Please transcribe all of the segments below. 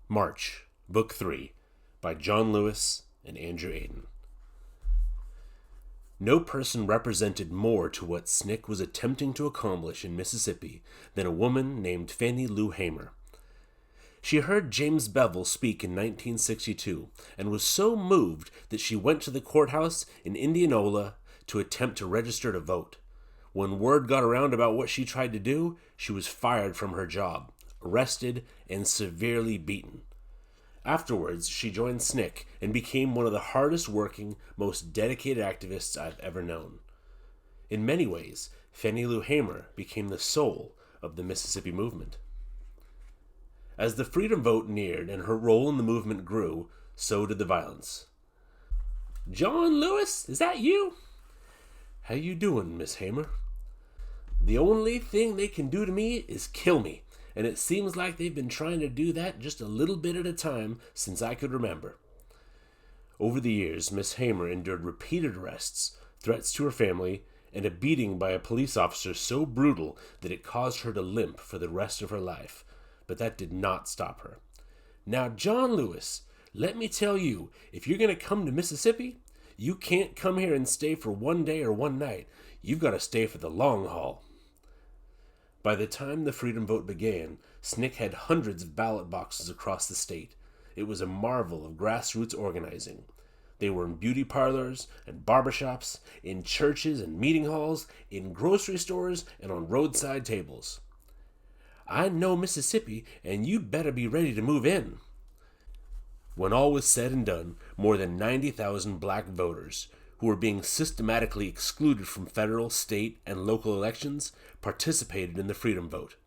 March, Book 3, by John Lewis and Andrew Aydin. No person represented more to what SNCC was attempting to accomplish in Mississippi than a woman named Fannie Lou Hamer. She heard James Bevel speak in 1962 and was so moved that she went to the courthouse in Indianola to attempt to register to vote. When word got around about what she tried to do, she was fired from her job, arrested, and severely beaten. Afterwards, she joined SNCC and became one of the hardest working, most dedicated activists I've ever known. In many ways, Fannie Lou Hamer became the soul of the Mississippi movement. As the freedom vote neared and her role in the movement grew, so did the violence. "John Lewis, is that you?" "How you doing, Miss Hamer?" "The only thing they can do to me is kill me, and it seems like they've been trying to do that just a little bit at a time since I could remember." Over the years, Miss Hamer endured repeated arrests, threats to her family, and a beating by a police officer so brutal that it caused her to limp for the rest of her life. But that did not stop her. "Now, John Lewis, let me tell you, if you're going to come to Mississippi, you can't come here and stay for one day or one night. You've got to stay for the long haul." By the time the freedom vote began, SNCC had hundreds of ballot boxes across the state. It was a marvel of grassroots organizing. They were in beauty parlors and barbershops, in churches and meeting halls, in grocery stores, and on roadside tables. "I know Mississippi, and you better be ready to move in." When all was said and done, more than 90,000 black voters, who were being systematically excluded from federal, state, and local elections, participated in the freedom vote.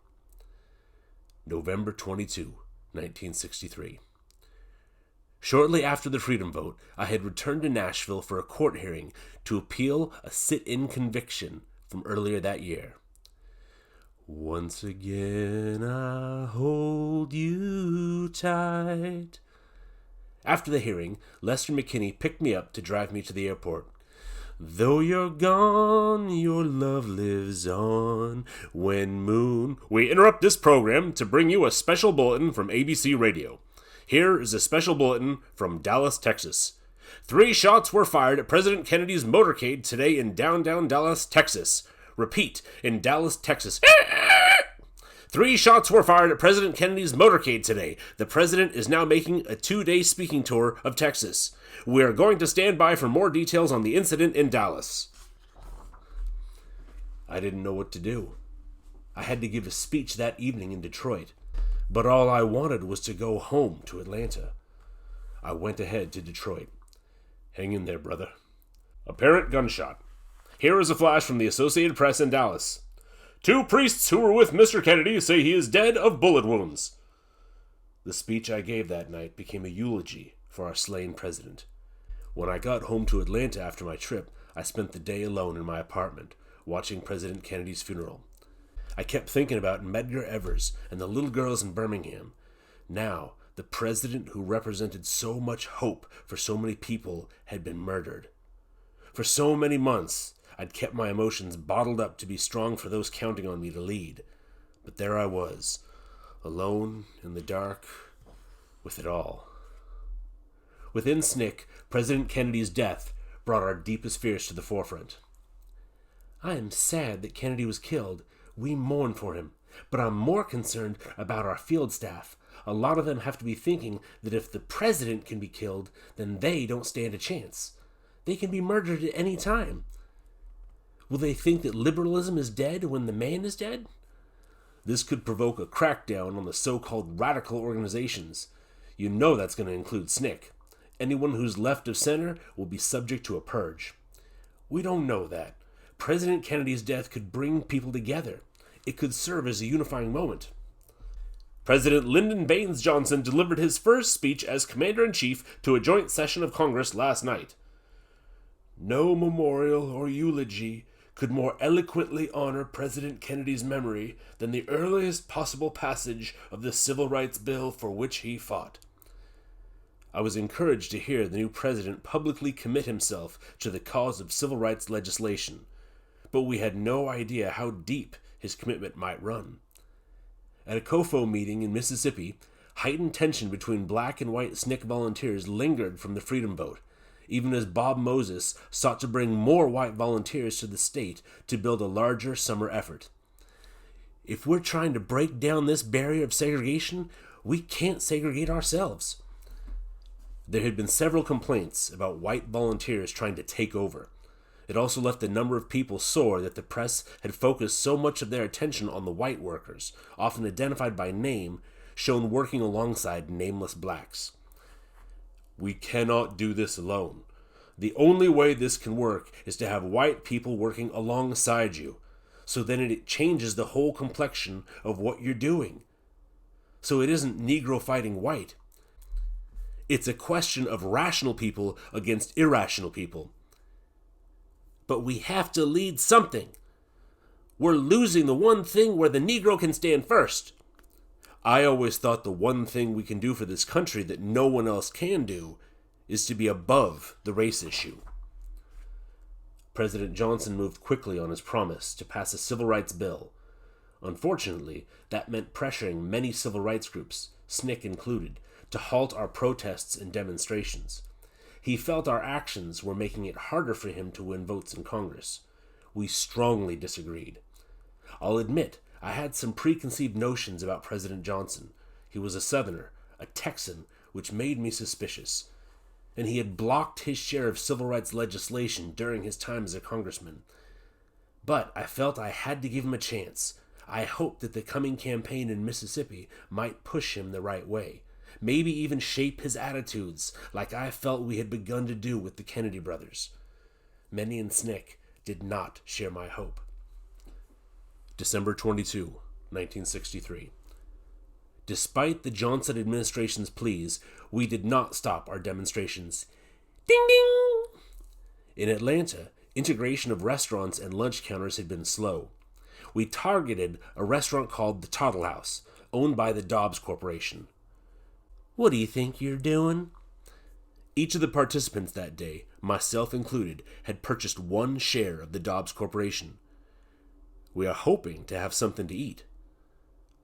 November 22, 1963. Shortly after the freedom vote, I had returned to Nashville for a court hearing to appeal a sit-in conviction from earlier that year. "Once again I hold you tight." After the hearing, Lester McKinney picked me up to drive me to the airport. "Though you're gone, your love lives on when moon..." We interrupt this program to bring you a special bulletin from ABC Radio. Here is a special bulletin from Dallas, Texas. 3 shots were fired at President Kennedy's motorcade today in downtown Dallas, Texas. Repeat, in Dallas, Texas. 3 shots were fired at President Kennedy's motorcade today. The president is now making a 2-day speaking tour of Texas. We are going to stand by for more details on the incident in Dallas. I didn't know what to do. I had to give a speech that evening in Detroit, but all I wanted was to go home to Atlanta. I went ahead to Detroit. Hang in there, brother. Apparent gunshot. Here is a flash from the Associated Press in Dallas. 2 priests who were with Mr. Kennedy say he is dead of bullet wounds. The speech I gave that night became a eulogy for our slain president. When I got home to Atlanta after my trip, I spent the day alone in my apartment, watching President Kennedy's funeral. I kept thinking about Medgar Evers and the little girls in Birmingham. Now, the president who represented so much hope for so many people had been murdered. For so many months, I'd kept my emotions bottled up to be strong for those counting on me to lead. But there I was, alone in the dark, with it all. Within SNCC, President Kennedy's death brought our deepest fears to the forefront. "I am sad that Kennedy was killed. We mourn for him. But I'm more concerned about our field staff. A lot of them have to be thinking that if the president can be killed, then they don't stand a chance. They can be murdered at any time. Will they think that liberalism is dead when the man is dead? This could provoke a crackdown on the so-called radical organizations. You know that's going to include SNCC. Anyone who's left of center will be subject to a purge. We don't know that. President Kennedy's death could bring people together. It could serve as a unifying moment." President Lyndon Baines Johnson delivered his first speech as Commander-in-Chief to a joint session of Congress last night. "No memorial or eulogy could more eloquently honor President Kennedy's memory than the earliest possible passage of the Civil Rights Bill for which he fought." I was encouraged to hear the new president publicly commit himself to the cause of civil rights legislation, but we had no idea how deep his commitment might run. At a COFO meeting in Mississippi, Heightened tension between black and white SNCC volunteers lingered from the Freedom Vote, even as Bob Moses sought to bring more white volunteers to the state to build a larger summer effort. If we're trying to break down this barrier of segregation, we can't segregate ourselves. There had been several complaints about white volunteers trying to take over. It also left a number of people sore that the press had focused so much of their attention on the white workers, often identified by name, shown working alongside nameless blacks. We cannot do this alone. The only way this can work is to have white people working alongside you, so then it changes the whole complexion of what you're doing. So it isn't Negro fighting white. It's a question of rational people against irrational people. But we have to lead something. We're losing the one thing where the Negro can stand first. I always thought the one thing we can do for this country that no one else can do is to be above the race issue. President Johnson moved quickly on his promise to pass a civil rights bill. Unfortunately, that meant pressuring many civil rights groups, SNCC included, to halt our protests and demonstrations. He felt our actions were making it harder for him to win votes in Congress. We strongly disagreed. I'll admit, I had some preconceived notions about President Johnson. He was a Southerner, a Texan, which made me suspicious. And he had blocked his share of civil rights legislation during his time as a congressman. But I felt I had to give him a chance. I hoped that the coming campaign in Mississippi might push him the right way. Maybe even shape his attitudes, like I felt we had begun to do with the Kennedy brothers. Many in SNCC did not share my hope. December 22, 1963. Despite the Johnson administration's pleas, we did not stop our demonstrations. Ding ding! In Atlanta, integration of restaurants and lunch counters had been slow. We targeted a restaurant called the Tuttle House, owned by the Dobbs Corporation. What do you think you're doing? Each of the participants that day, myself included, had purchased one share of the Dobbs Corporation. We are hoping to have something to eat.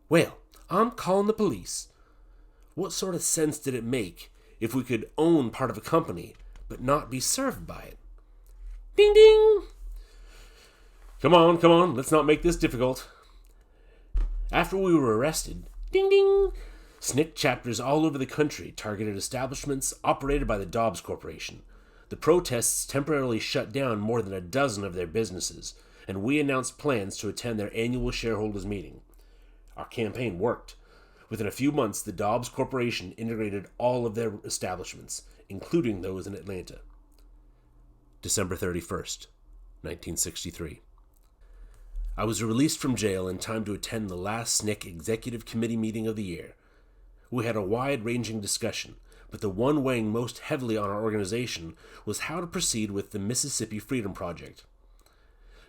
Well, I'm calling the police. What sort of sense did it make if we could own part of a company but not be served by it? Ding ding! Come on, let's not make this difficult. After we were arrested, ding ding, SNCC chapters all over the country targeted establishments operated by the Dobbs Corporation. The protests temporarily shut down more than a dozen of their businesses, and we announced plans to attend their annual shareholders meeting. Our campaign worked. Within a few months, the Dobbs Corporation integrated all of their establishments, including those in Atlanta. December 31st, 1963. I was released from jail in time to attend the last SNCC Executive Committee meeting of the year. We had a wide-ranging discussion, but the one weighing most heavily on our organization was how to proceed with the Mississippi Freedom Project.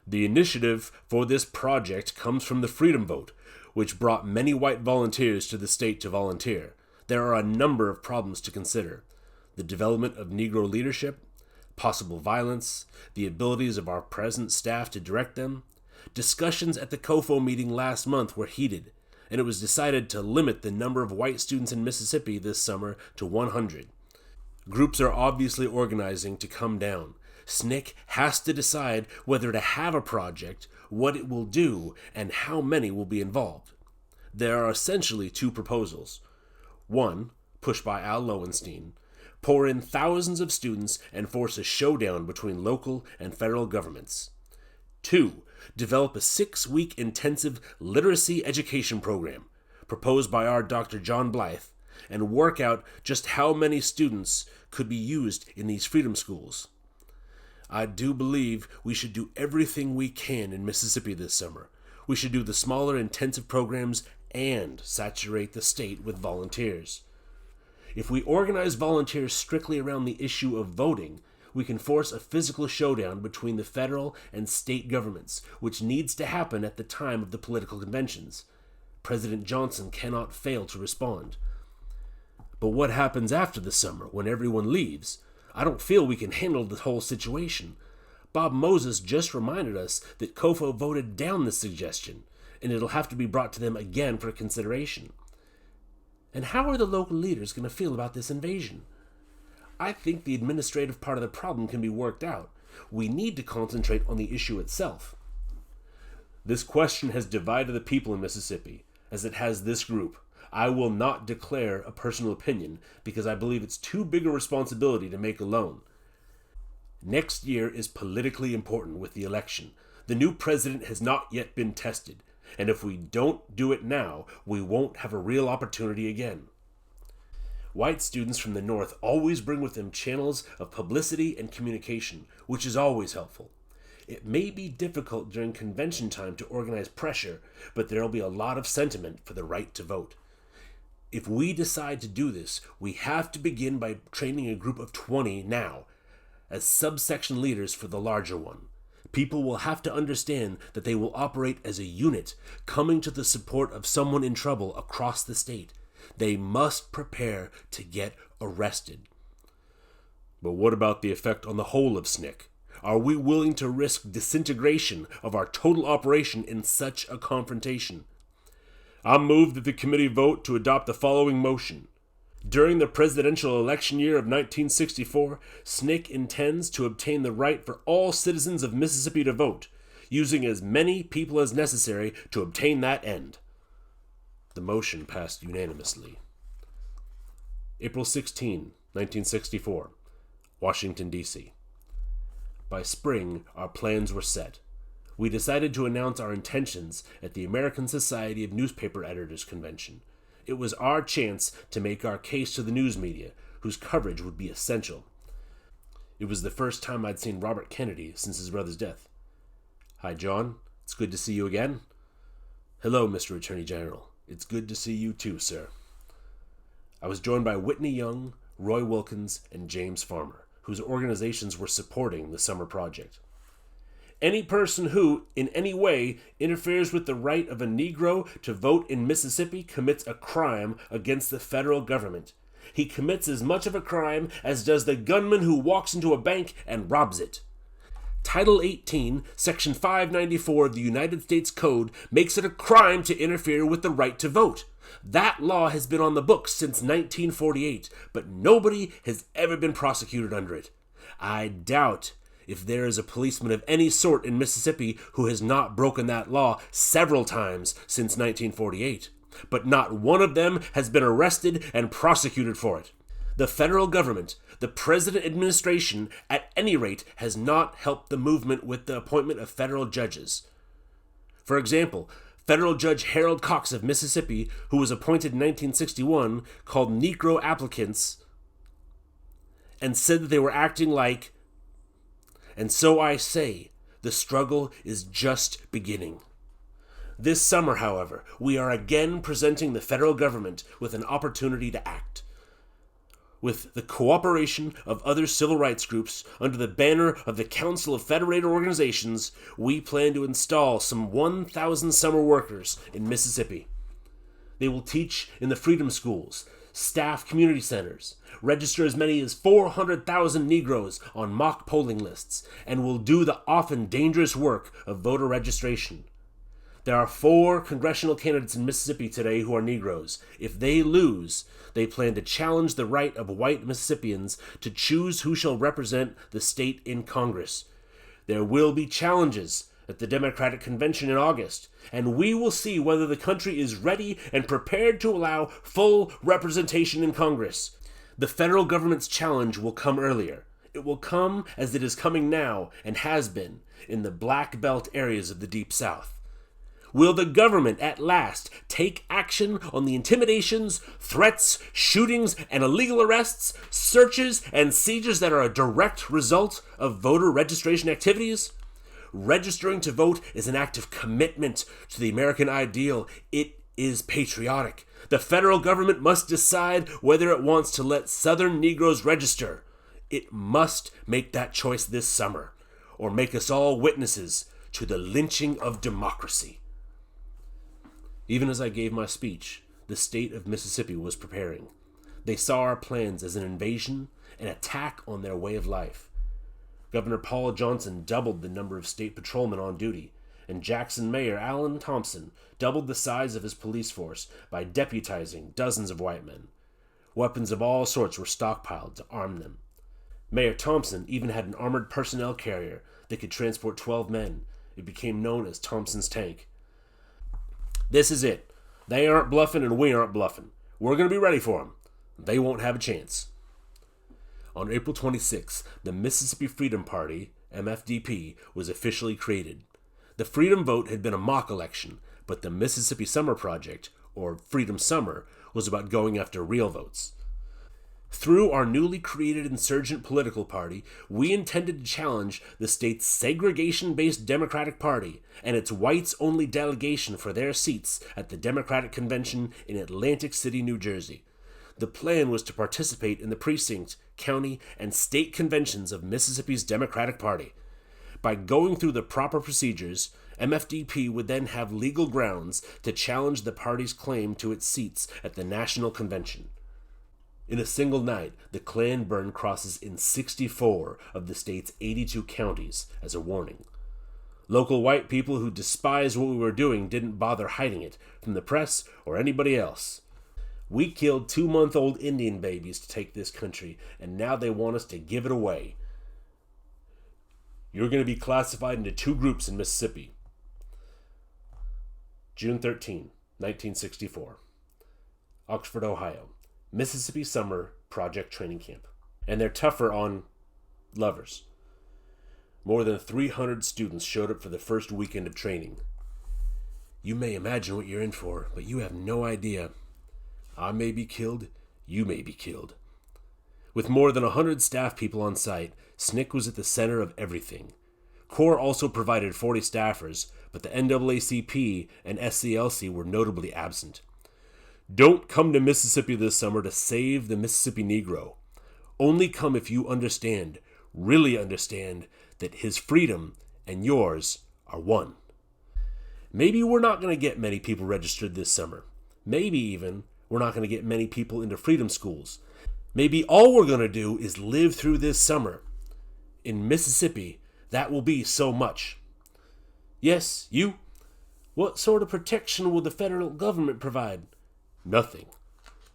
The initiative for this project comes from the Freedom Vote, which brought many white volunteers to the state to volunteer. There are a number of problems to consider: the development of Negro leadership, possible violence, the abilities of our present staff to direct them. Discussions at the COFO meeting last month were heated, and it was decided to limit the number of white students in Mississippi this summer to 100. Groups are obviously organizing to come down. SNCC has to decide whether to have a project, what it will do, and how many will be involved. There are essentially two proposals. One, pushed by Al Lowenstein, pour in thousands of students and force a showdown between local and federal governments. Two, develop a 6-week intensive literacy education program, proposed by our Dr. John Blythe, and work out just how many students could be used in these freedom schools. I do believe we should do everything we can in Mississippi this summer. We should do the smaller intensive programs and saturate the state with volunteers. If we organize volunteers strictly around the issue of voting, we can force a physical showdown between the federal and state governments, which needs to happen at the time of the political conventions. President Johnson cannot fail to respond. But what happens after the summer, when everyone leaves? I don't feel we can handle the whole situation. Bob Moses just reminded us that COFO voted down this suggestion, and it'll have to be brought to them again for consideration. And how are the local leaders going to feel about this invasion? I think the administrative part of the problem can be worked out. We need to concentrate on the issue itself. This question has divided the people in Mississippi, as it has this group. I will not declare a personal opinion because I believe it's too big a responsibility to make alone. Next year is politically important with the election. The new president has not yet been tested, and if we don't do it now, we won't have a real opportunity again. White students from the North always bring with them channels of publicity and communication, which is always helpful. It may be difficult during convention time to organize pressure, but there will be a lot of sentiment for the right to vote. If we decide to do this, we have to begin by training a group of 20 now, as subsection leaders for the larger one. People will have to understand that they will operate as a unit, coming to the support of someone in trouble across the state. They must prepare to get arrested. But what about the effect on the whole of SNCC? Are we willing to risk disintegration of our total operation in such a confrontation? I move that the committee vote to adopt the following motion. During the presidential election year of 1964, SNCC intends to obtain the right for all citizens of Mississippi to vote, using as many people as necessary to obtain that end. The motion passed unanimously. April 16, 1964, Washington, D.C. By spring, our plans were set. We decided to announce our intentions at the American Society of Newspaper Editors Convention. It was our chance to make our case to the news media, whose coverage would be essential. It was the first time I'd seen Robert Kennedy since his brother's death. Hi, John. It's good to see you again. Hello, Mr. Attorney General. It's good to see you too, sir. I was joined by Whitney Young, Roy Wilkins, and James Farmer, whose organizations were supporting the summer project. Any person who, in any way, interferes with the right of a Negro to vote in Mississippi commits a crime against the federal government. He commits as much of a crime as does the gunman who walks into a bank and robs it. Title 18, Section 594 of the United States Code makes it a crime to interfere with the right to vote. That law has been on the books since 1948, but nobody has ever been prosecuted under it. I doubt if there is a policeman of any sort in Mississippi who has not broken that law several times since 1948, but not one of them has been arrested and prosecuted for it. The federal government, the President administration, at any rate, has not helped the movement with the appointment of federal judges. For example, Federal Judge Harold Cox of Mississippi, who was appointed in 1961, called Negro applicants and said that they were acting like, and so I say, the struggle is just beginning. This summer, however, we are again presenting the federal government with an opportunity to act. With the cooperation of other civil rights groups under the banner of the Council of Federated Organizations, we plan to install some 1,000 summer workers in Mississippi. They will teach in the freedom schools, staff community centers, register as many as 400,000 Negroes on mock polling lists, and will do the often dangerous work of voter registration. There are 4 congressional candidates in Mississippi today who are Negroes. If they lose, they plan to challenge the right of white Mississippians to choose who shall represent the state in Congress. There will be challenges at the Democratic Convention in August, and we will see whether the country is ready and prepared to allow full representation in Congress. The federal government's challenge will come earlier. It will come as it is coming now and has been in the Black Belt areas of the Deep South. Will the government at last take action on the intimidations, threats, shootings, and illegal arrests, searches, and seizures that are a direct result of voter registration activities? Registering to vote is an act of commitment to the American ideal. It is patriotic. The federal government must decide whether it wants to let Southern Negroes register. It must make that choice this summer, or make us all witnesses to the lynching of democracy. Even as I gave my speech, the state of Mississippi was preparing. They saw our plans as an invasion, an attack on their way of life. Governor Paul Johnson doubled the number of state patrolmen on duty, and Jackson Mayor Allen Thompson doubled the size of his police force by deputizing dozens of white men. Weapons of all sorts were stockpiled to arm them. Mayor Thompson even had an armored personnel carrier that could transport 12 men. It became known as Thompson's Tank. This is it. They aren't bluffing and we aren't bluffing. We're going to be ready for them. They won't have a chance. On April 26, the Mississippi Freedom Party, MFDP, was officially created. The Freedom Vote had been a mock election, but the Mississippi Summer Project, or Freedom Summer, was about going after real votes. Through our newly created insurgent political party, we intended to challenge the state's segregation-based Democratic Party and its whites-only delegation for their seats at the Democratic Convention in Atlantic City, New Jersey. The plan was to participate in the precinct, county, and state conventions of Mississippi's Democratic Party. By going through the proper procedures, MFDP would then have legal grounds to challenge the party's claim to its seats at the National Convention. In a single night, the Klan burned crosses in 64 of the state's 82 counties as a warning. Local white people who despised what we were doing didn't bother hiding it from the press or anybody else. We killed 2-month-old Indian babies to take this country, and now they want us to give it away. You're going to be classified into 2 groups in Mississippi. June 13, 1964. Oxford, Ohio. Mississippi Summer Project Training Camp. And they're tougher on lovers. More than 300 students showed up for the first weekend of training. You may imagine what you're in for, but you have no idea. I may be killed, you may be killed. With more than 100 staff people on site, SNCC was at the center of everything. CORE also provided 40 staffers, but the NAACP and SCLC were notably absent. Don't come to Mississippi this summer to save the Mississippi Negro. Only come if you understand, really understand, that his freedom and yours are one. Maybe we're not going to get many people registered this summer. Maybe even we're not going to get many people into freedom schools. Maybe all we're going to do is live through this summer. In Mississippi, that will be so much. Yes, you. What sort of protection will the federal government provide? Nothing.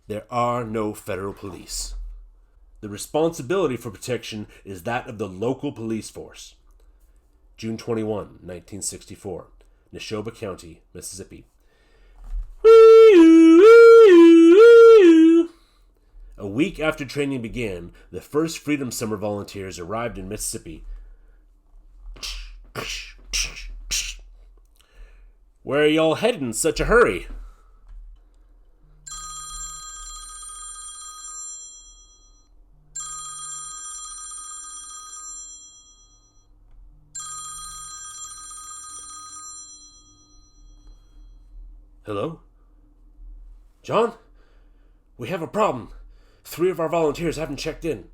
There are no federal police. The responsibility for protection is that of the local police force. June 21, 1964, Neshoba County, Mississippi. A week after training began, the first Freedom Summer volunteers arrived in Mississippi. Where are y'all heading in such a hurry? Hello? John? We have a problem. 3 of our volunteers haven't checked in.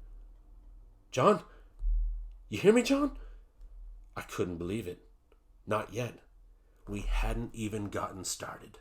John? You hear me, John? I couldn't believe it. Not yet. We hadn't even gotten started.